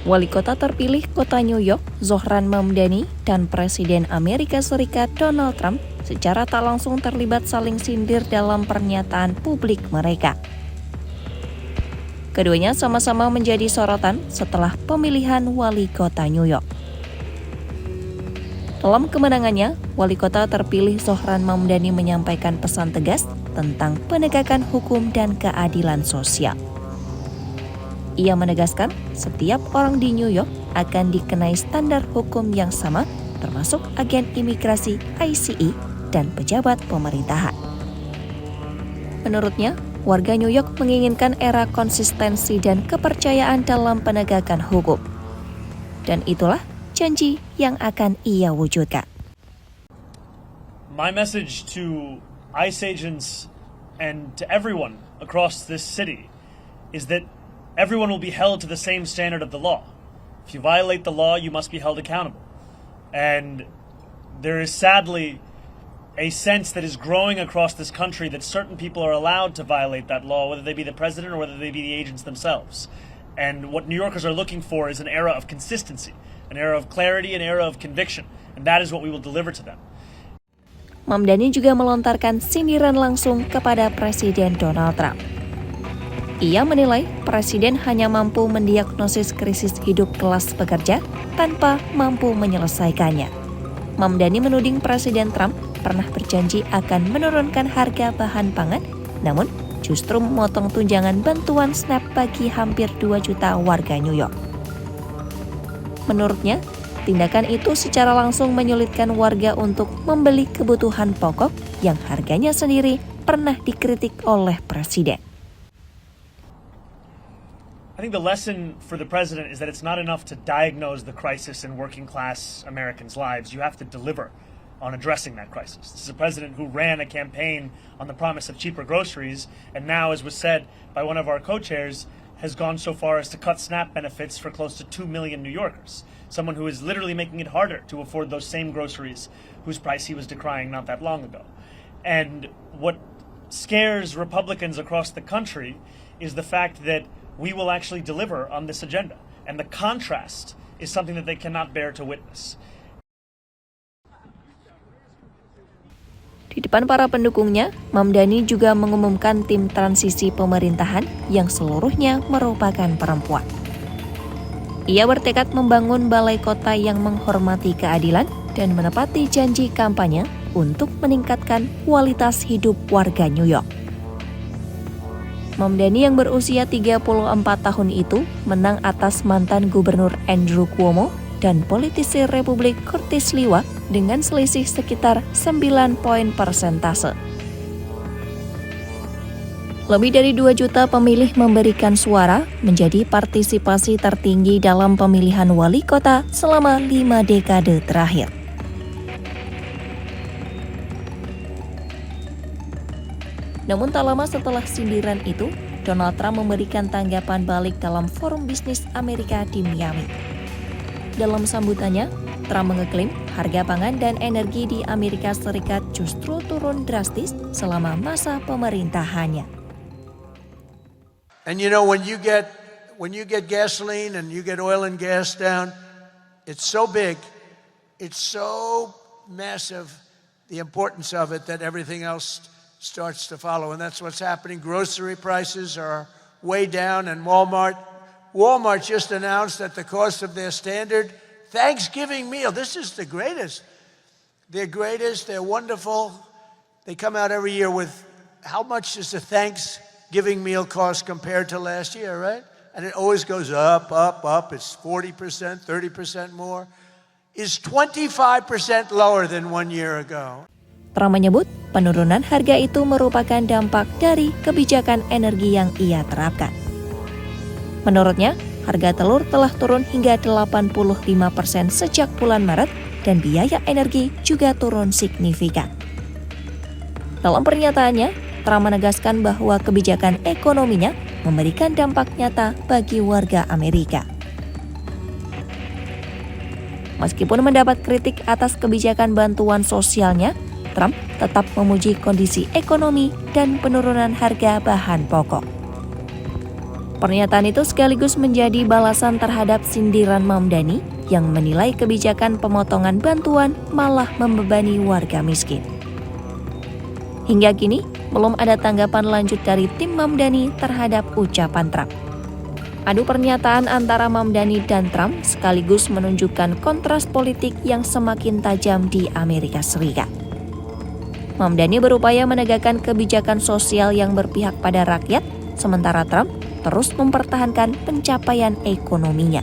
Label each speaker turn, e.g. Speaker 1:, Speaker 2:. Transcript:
Speaker 1: Wali kota terpilih kota New York, Zohran Mamdani, dan Presiden Amerika Serikat Donald Trump secara tak langsung terlibat saling sindir dalam pernyataan publik mereka. Keduanya sama-sama menjadi sorotan setelah pemilihan wali kota New York. Dalam kemenangannya, wali kota terpilih Zohran Mamdani menyampaikan pesan tegas tentang penegakan hukum dan keadilan sosial. Ia menegaskan setiap orang di New York akan dikenai standar hukum yang sama, termasuk agen imigrasi ICE dan pejabat pemerintahan. Menurutnya, warga New York menginginkan era konsistensi dan kepercayaan dalam penegakan hukum. Dan itulah janji yang akan ia wujudkan.
Speaker 2: My message to ICE agents and to everyone across this city is that everyone will be held to the same standard of the law. If you violate the law, you must be held accountable. And there is sadly a sense that is growing across this country that certain people are allowed to violate that law, whether they be the president or whether they be the agents themselves. And what New Yorkers are looking for is an era of consistency, an era of clarity, an era of conviction. And that is what we will deliver to them.
Speaker 1: Mamdani juga melontarkan sindiran langsung kepada Presiden Donald Trump. Ia menilai Presiden hanya mampu mendiagnosis krisis hidup kelas pekerja tanpa mampu menyelesaikannya. Mamdani menuding Presiden Trump pernah berjanji akan menurunkan harga bahan pangan, namun justru memotong tunjangan bantuan SNAP bagi hampir 2 juta warga New York. Menurutnya, tindakan itu secara langsung menyulitkan warga untuk membeli kebutuhan pokok yang harganya sendiri pernah dikritik oleh Presiden.
Speaker 2: I think the lesson for the president is that it's not enough to diagnose the crisis in working class Americans' lives. You have to deliver on addressing that crisis. This is a president who ran a campaign on the promise of cheaper groceries, and now, as was said by one of our co-chairs, has gone so far as to cut SNAP benefits for close to 2 million New Yorkers. Someone who is literally making it harder to afford those same groceries whose price he was decrying not that long ago. And what scares Republicans across the country is the fact that we will actually deliver on this agenda. And the contrast is something that they cannot bear to witness.
Speaker 1: Di depan para pendukungnya, Mamdani juga mengumumkan tim transisi pemerintahan yang seluruhnya merupakan perempuan. Ia bertekad membangun balai kota yang menghormati keadilan dan menepati janji kampanye untuk meningkatkan kualitas hidup warga New York. Mamdani yang berusia 34 tahun itu menang atas mantan gubernur Andrew Cuomo dan politisi Republik Curtis Sliwa dengan selisih sekitar 9 poin persentase. Lebih dari 2 juta pemilih memberikan suara menjadi partisipasi tertinggi dalam pemilihan wali kota selama 5 dekade terakhir. Namun tak lama setelah sindiran itu, Donald Trump memberikan tanggapan balik dalam Forum Bisnis Amerika di Miami. Dalam sambutannya, Trump mengeklaim harga pangan dan energi di Amerika Serikat justru turun drastis selama masa pemerintahannya.
Speaker 3: And you know, when you get gasoline and you get oil and gas down, it's so big, it's so massive, the importance of it, that everything else starts to follow. And that's what's happening. Grocery prices are way down, and Walmart just announced that the cost of their standard Thanksgiving meal, this is the greatest. They're greatest, they're wonderful. They come out every year with how much does a Thanksgiving meal cost compared to last year, right? And it always goes up, up, up. It's 40%, 30% more. Is 25% lower than 1 year ago.
Speaker 1: Trump menyebut penurunan harga itu merupakan dampak dari kebijakan energi yang ia terapkan. Menurutnya, harga telur telah turun hingga 85% sejak bulan Maret dan biaya energi juga turun signifikan. Dalam pernyataannya, Trump menegaskan bahwa kebijakan ekonominya memberikan dampak nyata bagi warga Amerika. Meskipun mendapat kritik atas kebijakan bantuan sosialnya, Trump tetap memuji kondisi ekonomi dan penurunan harga bahan pokok. Pernyataan itu sekaligus menjadi balasan terhadap sindiran Mamdani yang menilai kebijakan pemotongan bantuan malah membebani warga miskin. Hingga kini, belum ada tanggapan lanjut dari tim Mamdani terhadap ucapan Trump. Adu pernyataan antara Mamdani dan Trump sekaligus menunjukkan kontras politik yang semakin tajam di Amerika Serikat. Mamdani berupaya menegakkan kebijakan sosial yang berpihak pada rakyat, sementara Trump terus mempertahankan pencapaian ekonominya.